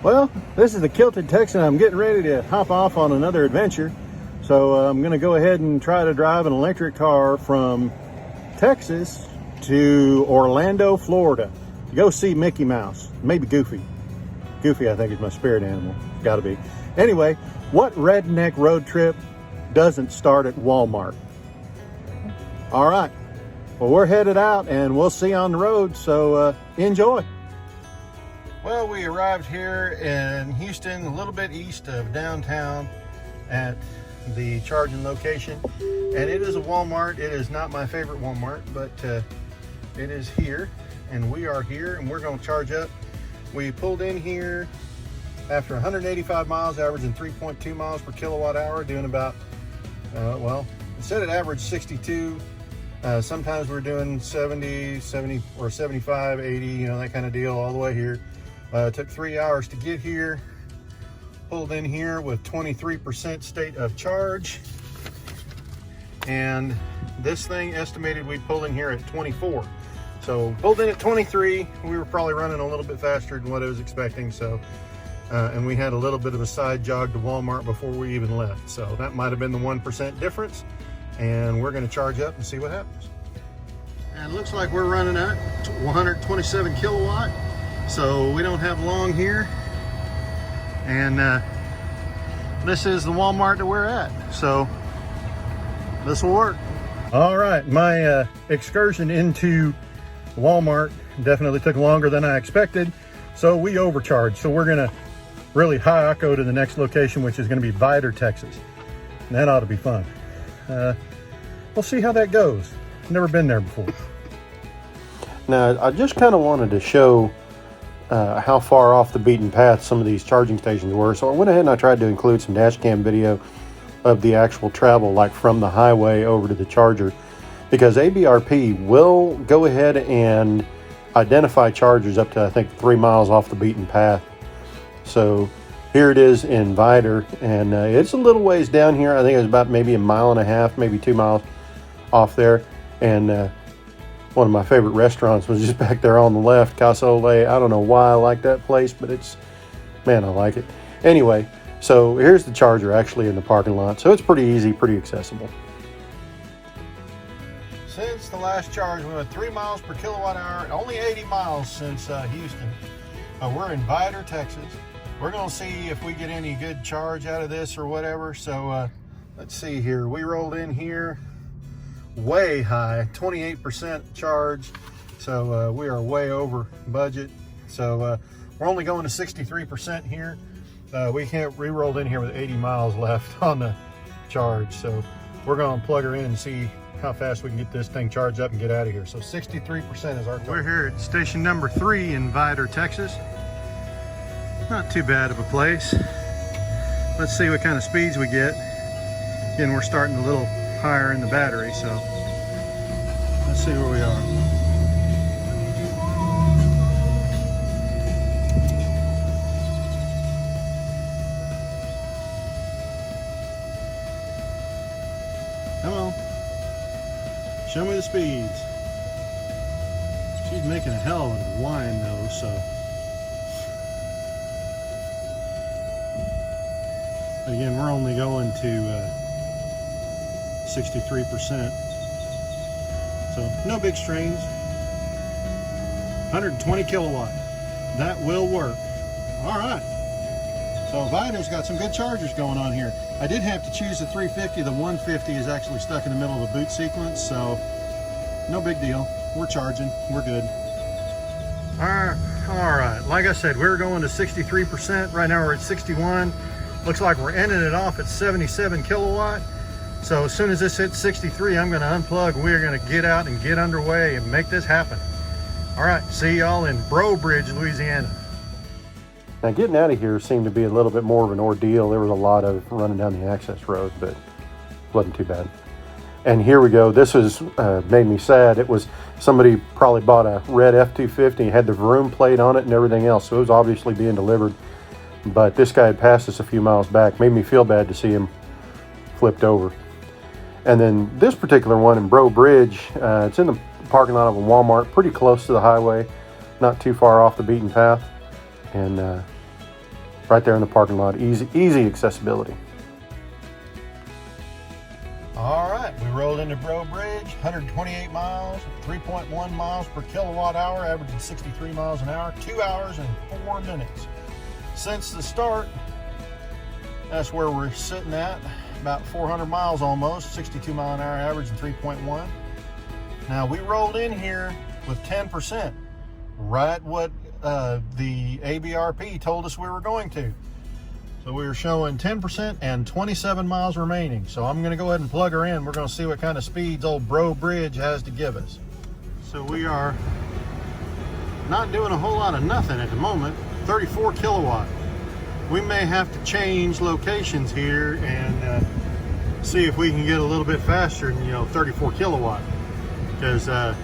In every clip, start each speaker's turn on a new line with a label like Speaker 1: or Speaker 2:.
Speaker 1: Well, this is the Kilted Texan. I'm getting ready to hop off on another adventure. So I'm going to go ahead and try to drive an electric car from Texas to Orlando, Florida to go see Mickey Mouse, maybe Goofy. Goofy, I think, is my spirit animal. Got to be. Anyway, what redneck road trip doesn't start at Walmart? All right. Well, we're headed out and we'll see you on the road. So enjoy. Well, we arrived here in Houston, a little bit east of downtown at the charging location. And it is a Walmart. It is not my favorite Walmart, but it is here. And we are here and we're going to charge up. We pulled in here after 185 miles, averaging 3.2 miles per kilowatt hour, doing about, well, it said it averaged 62. Sometimes we're doing 70 or 75, 80, you know, that kind of deal all the way here. It took 3 hours to get here. Pulled in here with 23% state of charge. And this thing estimated we'd pull in here at 24. So pulled in at 23. We were probably running a little bit faster than what I was expecting. So, and we had a little bit of a side jog to Walmart before we even left. So that might have been the 1% difference. And we're going to charge up and see what happens. And it looks like we're running at 127 kilowatt. So we don't have long here. And this is the Walmart that we're at. So this will work. All right, my excursion into Walmart definitely took longer than I expected. So we overcharged. So we're gonna really high-echo to the next location, which is gonna be Vidor, Texas. And that ought to be fun. We'll see how that goes. Never been there before.
Speaker 2: Now, I just kind of wanted to show how far off the beaten path some of these charging stations were. So I went ahead and I tried to include some dash cam video of the actual travel, like from the highway over to the charger, because ABRP will go ahead and identify chargers up to, I think, 3 miles off the beaten path. So here it is in Vidor, and it's a little ways down here. I think it's about maybe 1.5 miles, maybe 2 miles off there. And one of my favorite restaurants was just back there on the left, Casa Ole. I don't know why I like that place, but it's, man, I like it. Anyway, so here's the charger actually in the parking lot. So it's pretty easy, pretty accessible.
Speaker 1: Since the last charge, we went 3 miles per kilowatt hour, only 80 miles since Houston. We're in Vidor, Texas. We're gonna see if we get any good charge out of this or whatever. So let's see here. We rolled in here way high, 28% charge. So we are way over budget. So we're only going to 63% here. We rolled in here with 80 miles left on the charge. So we're gonna plug her in and see how fast we can get this thing charged up and get out of here. So 63% is our goal. We're here at station number 3 in Vidor, Texas. Not too bad of a place. Let's see what kind of speeds we get. Again, we're starting a little higher in the battery, so let's see where we are. Come on. Show me the speeds. She's making a hell of a whine though, so. Again, we're only going to 63%. So no big strains. 120 kilowatt. That will work. All right. So Vidor's got some good chargers going on here. I did have to choose the 350. The 150 is actually stuck in the middle of a boot sequence, so no big deal. We're charging. We're good. All right. Like I said, we're going to 63%. Right now we're at 61. Looks like we're ending it off at 77 kilowatt. So as soon as this hits 63, I'm going to unplug. We're going to get out and get underway and make this happen. All right, see y'all in Breaux Bridge, Louisiana.
Speaker 2: Now getting out of here seemed to be a little bit more of an ordeal. There was a lot of running down the access road, but it wasn't too bad. And here we go. This was made me sad. It was somebody probably bought a red F-250, had the Vroom plate on it and everything else. So it was obviously being delivered. But this guy had passed us a few miles back. Made me feel bad to see him flipped over. And then this particular one in Breaux Bridge, it's in the parking lot of a Walmart, pretty close to the highway, not too far off the beaten path. And right there in the parking lot. Easy accessibility.
Speaker 1: All right, we rolled into Bro Bridge, 128 miles, 3.1 miles per kilowatt hour, averaging 63 miles an hour, 2 hours and 4 minutes. Since the start, that's where we're sitting at, about 400 miles almost, 62 mile an hour average and 3.1. Now we rolled in here with 10%, right what the ABRP told us we were going to. So we were showing 10% and 27 miles remaining. So I'm gonna go ahead and plug her in. We're gonna see what kind of speeds old Bro Bridge has to give us. So we are not doing a whole lot of nothing at the moment. 34 kilowatt. We may have to change locations here and see if we can get a little bit faster than 34 kilowatt, because yeah,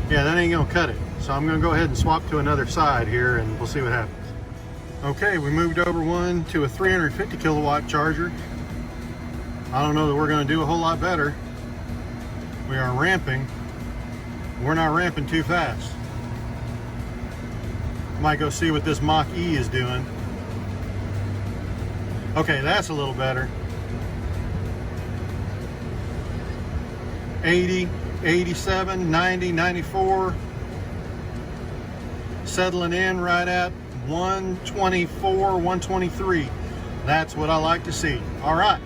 Speaker 1: that ain't gonna cut it. So I'm gonna go ahead and swap to another side here and we'll see what happens. Okay, we moved over one to a 350 kilowatt charger. I don't know that we're gonna do a whole lot better. We are ramping. We're not ramping too fast. Might go see what this Mach E is doing. Okay, that's a little better. 80, 87, 90, 94. Settling in right at 124, 123. That's what I like to see. All right,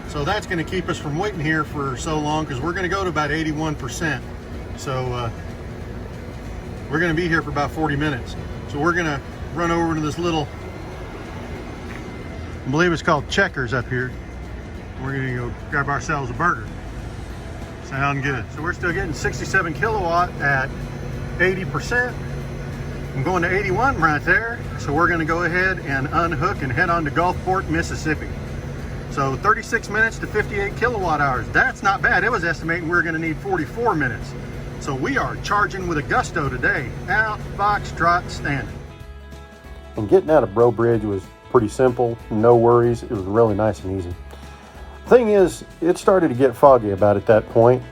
Speaker 1: so that's going to keep us from waiting here for so long, because we're going to go to about 81%. So we're going to be here for about 40 minutes. So we're going to run over to this little, I believe it's called Checkers up here. We're going to go grab ourselves a burger. Sound good. So we're still getting 67 kilowatt at 80%. I'm going to 81 right there. So we're going to go ahead and unhook and head on to Gulfport, Mississippi. So 36 minutes to 58 kilowatt hours. That's not bad. It was estimating we were going to need 44 minutes. So we are charging with a gusto today. Out, box, trot, standing.
Speaker 2: And getting out of Bro Bridge was pretty simple. No worries. It was really nice and easy. Thing is, it started to get foggy about at that point.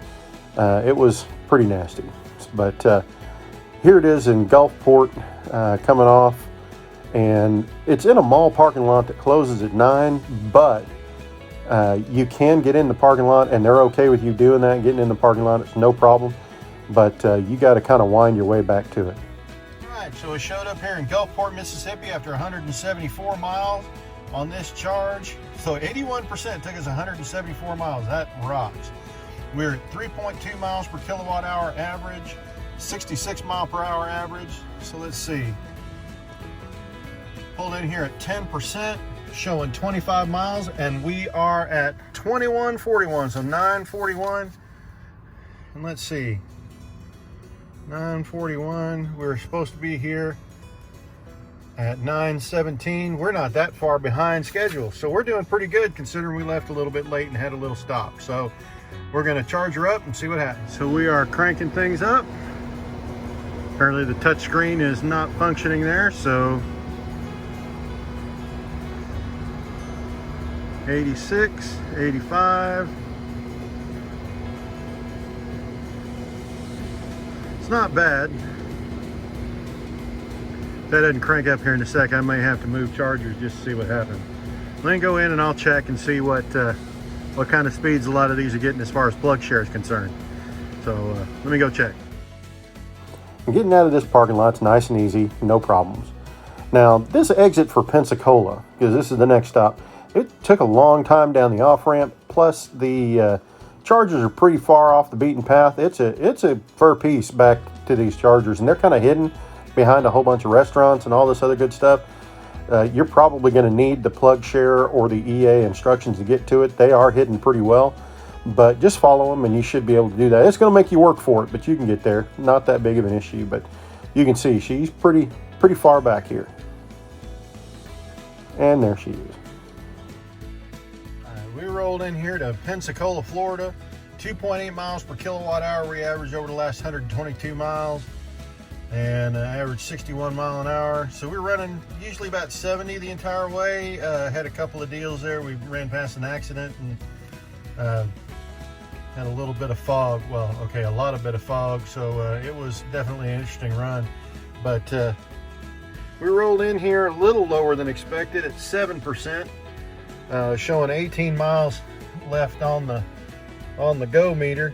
Speaker 2: It was pretty nasty. But here it is in Gulfport, coming off. And it's in a mall parking lot that closes at 9, but you can get in the parking lot, and they're okay with you doing that, getting in the parking lot. It's no problem. But you got to kind of wind your way back to it.
Speaker 1: All right, so we showed up here in Gulfport, Mississippi after 174 miles on this charge. So 81% took us 174 miles. That rocks. We're at 3.2 miles per kilowatt hour average, 66 mile per hour average. So let's see. Pulled in here at 10%, showing 25 miles, and we are at 2141, so 941. And let's see. 941, we were supposed to be here at 917. We're not that far behind schedule, so we're doing pretty good considering we left a little bit late and had a little stop. So we're going to charge her up and see what happens. So we are cranking things up. Apparently the touch screen is not functioning there, so 86, 85. It's not bad. If that doesn't crank up here in a sec, I may have to move chargers just to see what happens. Let me go in and I'll check and see what kind of speeds a lot of these are getting as far as plug share is concerned. So let me go check.
Speaker 2: Getting out of this parking lot's nice and easy, no problems. Now, this exit for Pensacola, because this is the next stop, it took a long time down the off-ramp, plus the chargers are pretty far off the beaten path. It's a fair piece back to these chargers, and they're kind of hidden behind a whole bunch of restaurants and all this other good stuff. You're probably going to need the plug share or the EA instructions to get to it. They are hidden pretty well, but just follow them and you should be able to do that. It's going to make you work for it, but you can get there. Not that big of an issue, but you can see she's pretty far back here. And there she is.
Speaker 1: We rolled in here to Pensacola, Florida. 2.8 miles per kilowatt hour we averaged over the last 122 miles, and averaged 61 mile an hour. So we're running usually about 70 the entire way. Had a couple of deals there. We ran past an accident and had a little bit of fog. Well, okay, a lot of bit of fog. So it was definitely an interesting run. But We rolled in here a little lower than expected at 7%, showing 18 miles left on the go meter.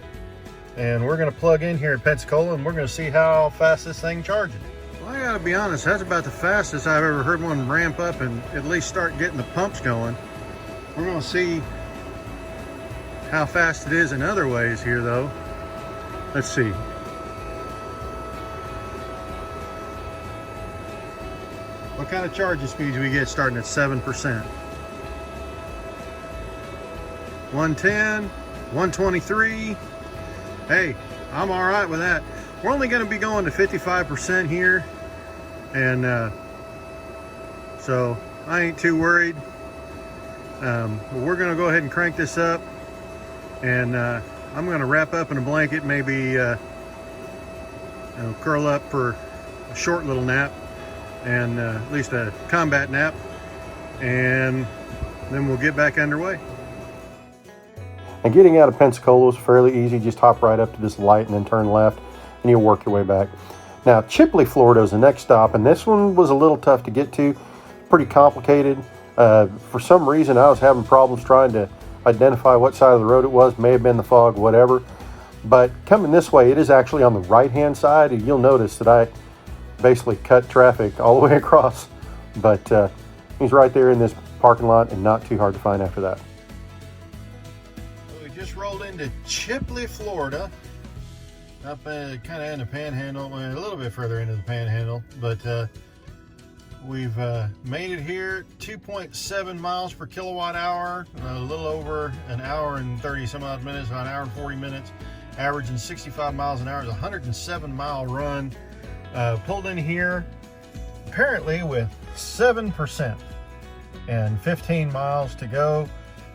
Speaker 1: And we're gonna plug in here in Pensacola and we're gonna see how fast this thing charges. Well, I gotta be honest, that's about the fastest I've ever heard one ramp up and at least start getting the pumps going. We're gonna see how fast it is in other ways here though. Let's see. What kind of charging speeds we get starting at 7%? 110, 123. Hey, I'm all right with that. We're only going to be going to 55% here, and so I ain't too worried. But we're going to go ahead and crank this up, and I'm going to wrap up in a blanket, maybe curl up for a short little nap, and at least a combat nap, and then we'll get back underway.
Speaker 2: And getting out of Pensacola was fairly easy. Just hop right up to this light and then turn left and you'll work your way back. Now, Chipley, Florida is the next stop, and this one was a little tough to get to. Pretty complicated. For some reason, I was having problems trying to identify what side of the road it was. May have been the fog, whatever. But coming this way, it is actually on the right-hand side, and you'll notice that I basically cut traffic all the way across. But he's right there in this parking lot and not too hard to find after that.
Speaker 1: Just rolled into Chipley, Florida, up kind of in the panhandle, a little bit further into the panhandle, but we've made it here. 2.7 miles per kilowatt hour, a little over an hour and 30 some odd minutes, about an hour and 40 minutes, averaging 65 miles an hour. It's a 107-mile run. Pulled in here apparently with 7% and 15 miles to go.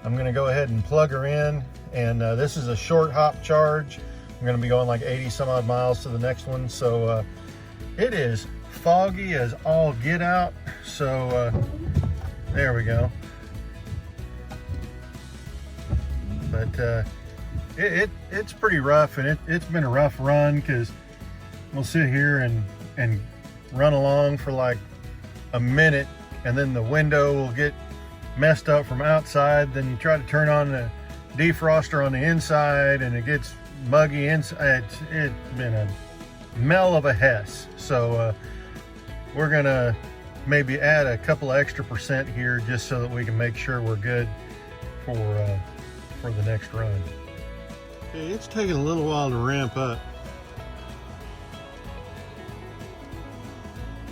Speaker 1: I'm going to go ahead and plug her in, and this is a short hop charge. I'm going to be going like 80 some odd miles to the next one, so it is foggy as all get out. So there we go. But it's pretty rough, and it's been a rough run because we'll sit here and run along for like a minute, and then the window will get messed up from outside. Then you try to turn on the defroster on the inside and it gets muggy inside. It's been a mell of a hess. So we're gonna maybe add a couple of extra percent here just so that we can make sure we're good for the next run. Okay, it's taking a little while to ramp up,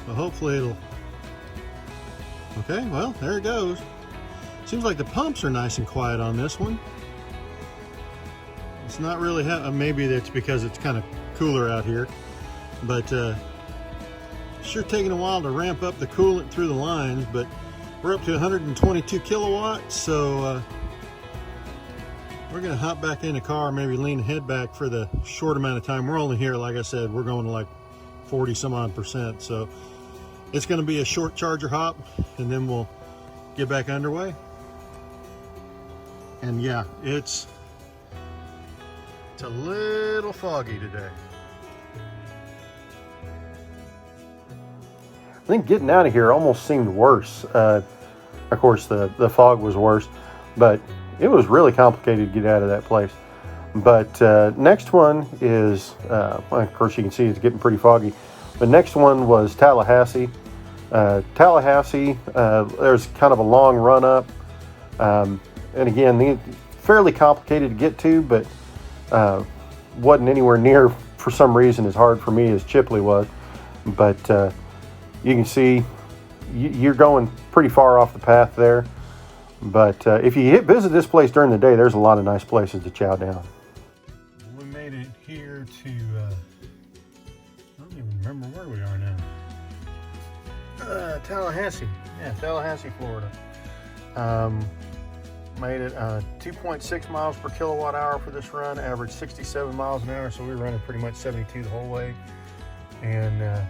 Speaker 1: but hopefully it'll. Okay, well, there it goes. Seems like the pumps are nice and quiet on this one. It's not really, maybe that's because it's kind of cooler out here, but sure taking a while to ramp up the coolant through the lines, but we're up to 122 kilowatts, so we're gonna hop back in the car, maybe lean the head back for the short amount of time. We're only here, like I said, we're going to like 40 some odd percent, so it's gonna be a short charger hop, and then we'll get back underway. And yeah, it's a little foggy today.
Speaker 2: I think getting out of here almost seemed worse. Of course, the fog was worse, but it was really complicated to get out of that place. But next one is, well, of course you can see it's getting pretty foggy. The next one was Tallahassee. Tallahassee, there's kind of a long run up. And again, fairly complicated to get to, but wasn't anywhere near, for some reason, as hard for me as Chipley was. But you can see you're going pretty far off the path there. But if you visit this place during the day, there's a lot of nice places to chow down.
Speaker 1: We made it here to, I don't even remember where we are now. Tallahassee. Yeah, Tallahassee, Florida. Made it 2.6 miles per kilowatt hour for this run, averaged 67 miles an hour, so we were running pretty much 72 the whole way. And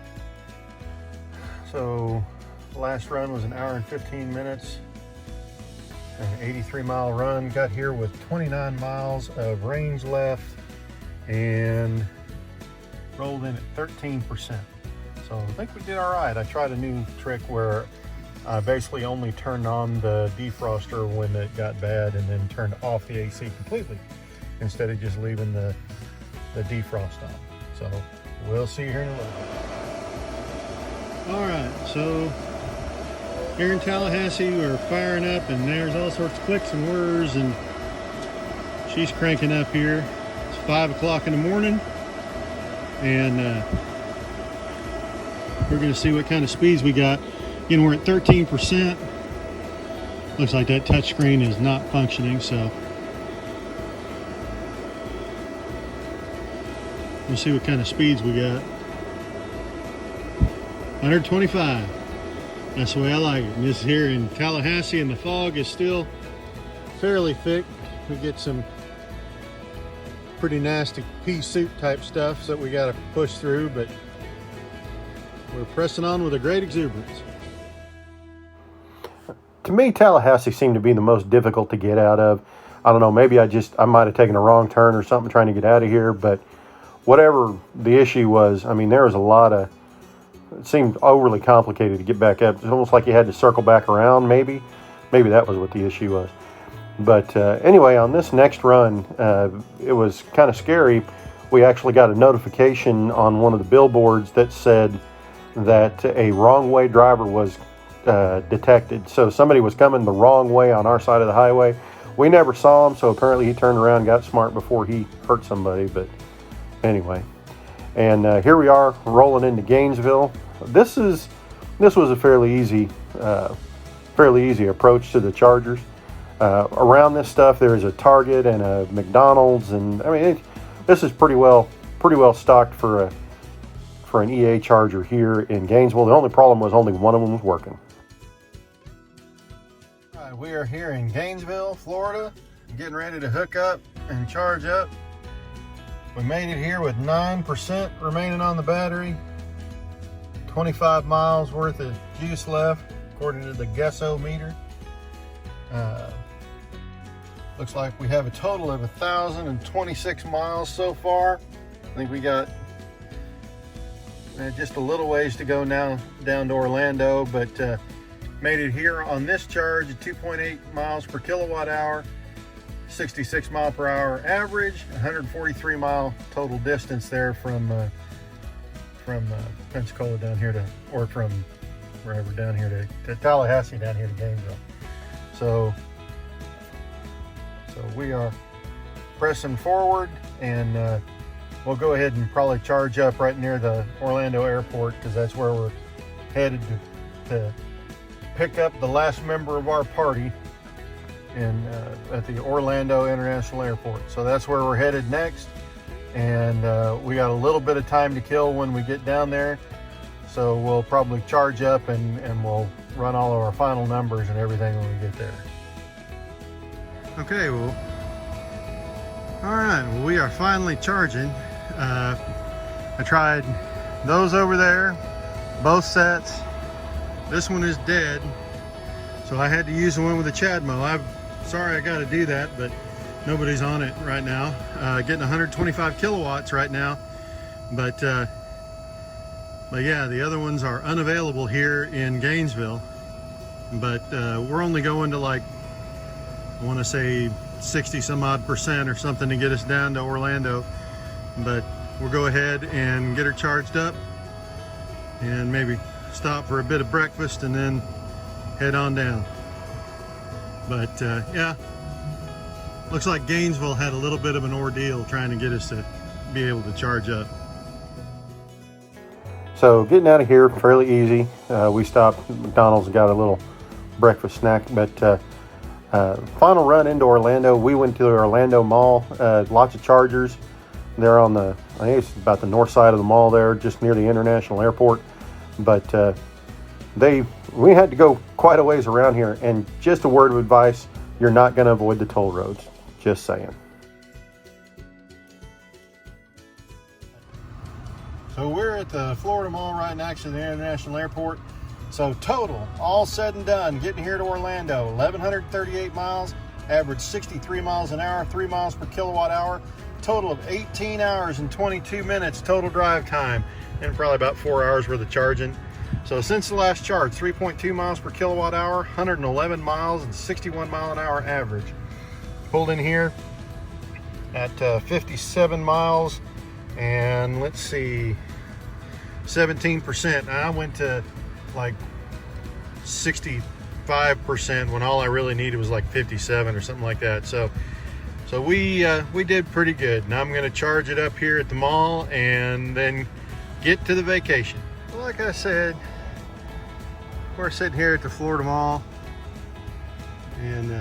Speaker 1: so the last run was an hour and 15 minutes, an 83-mile run. Got here with 29 miles of range left and rolled in at 13%. So So I think we did all right. I tried a new trick where I basically only turned on the defroster when it got bad and then turned off the AC completely instead of just leaving the defrost on. So we'll see here in a little bit. All right, so here in Tallahassee, we're firing up and there's all sorts of clicks and whirs, and she's cranking up here. It's 5 o'clock in the morning, and we're gonna see what kind of speeds we got. Again, we're at 13%. Looks like that touch screen is not functioning, so we'll see what kind of speeds we got. 125. That's the way I like it. And this is here in Tallahassee, and the fog is still fairly thick. We get some pretty nasty pea soup type stuff that we got to push through, but we're pressing on with a great exuberance.
Speaker 2: To me, Tallahassee seemed to be the most difficult to get out of. I don't know, maybe I might have taken a wrong turn or something trying to get out of here, but whatever the issue was, I mean, there was a lot of, it seemed overly complicated to get back up. It's almost like you had to circle back around, maybe. Maybe that was what the issue was. But anyway, on this next run, it was kind of scary. We actually got a notification on one of the billboards that said that a wrong way driver was detected. So somebody was coming the wrong way on our side of the highway. We never saw him, so apparently he turned around and got smart before he hurt somebody. But anyway, and here we are rolling into Gainesville. This was a fairly easy approach to the Chargers. Around this stuff, there's a Target and a McDonald's, and I mean, this is pretty well stocked for an EA Charger here in Gainesville. The only problem was only one of them was working. All right, we are here in Gainesville, Florida, getting ready to hook up and charge up. We made it here with 9% remaining on the battery, 25 miles worth of juice left, according to the Gesso meter. Looks like we have a total of 1,026 miles so far. I think we got just a little ways to go now down to Orlando, but made it here on this charge at 2.8 miles per kilowatt hour, 66 mile per hour average, 143 mile total distance there from Pensacola down here to, or from wherever down here to Tallahassee down here to Gainesville. So we are pressing forward, and we'll go ahead and probably charge up right near the Orlando airport, because that's where we're headed to pick up the last member of our party at the Orlando International Airport. So that's where we're headed next, and we got a little bit of time to kill when we get down there. So we'll probably charge up and we'll run all of our final numbers and everything when we get there. Okay, well, all right, well, we are finally charging. I tried those over there, both sets. This one is dead, so I had to use the one with the CHAdeMO. I'm sorry I got to do that, but nobody's on it right now. Getting 125 kilowatts right now, but yeah, the other ones are unavailable here in Gainesville. But we're only going to, like, I want to say 60 some odd percent or something to get us down to Orlando. But we'll go ahead and get her charged up and maybe stop for a bit of breakfast and then head on down. But yeah, looks like Gainesville had a little bit of an ordeal trying to get us to be able to charge up. So getting out of here fairly easy. We stopped at McDonald's and got a little breakfast snack, but final run into Orlando. We went to the Orlando Mall. Lots of Chargers. They're on I think it's about the north side of the mall there, just near the International Airport. But we had to go quite a ways around here. And just a word of advice, you're not going to avoid the toll roads. Just saying. So we're at the Florida Mall right next to the International Airport. So total, all said and done, getting here to Orlando, 1,138 miles, average 63 miles an hour, 3 miles per kilowatt hour, total of 18 hours and 22 minutes total drive time.
Speaker 1: and probably about 4 hours worth of charging. So since the last charge, 3.2 miles per kilowatt hour, 111 miles and 61 mile an hour average. Pulled in here at 57 miles and let's see, 17%. I went to like 65% when all I really needed was like 57 or something like that. So we did pretty good. Now I'm going to charge it up here at the mall and then get to the vacation. Like I said, we're sitting here at the Florida Mall, and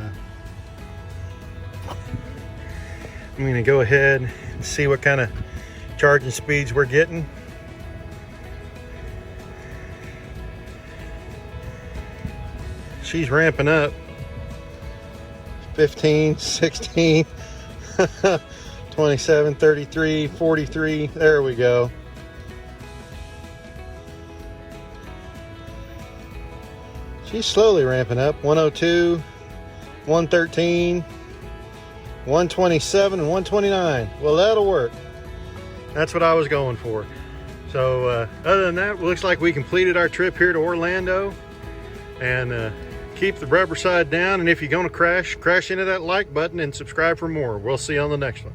Speaker 1: I'm going to go ahead and see what kind of charging speeds we're getting. She's ramping up. 15, 16, 27, 33, 43. There we go. She's slowly ramping up. 102, 113, 127, and 129. Well, that'll work. That's what I was going for. So other than that, it looks like we completed our trip here to Orlando. And keep the rubber side down. And if you're going to crash into that like button and subscribe for more. We'll see you on the next one.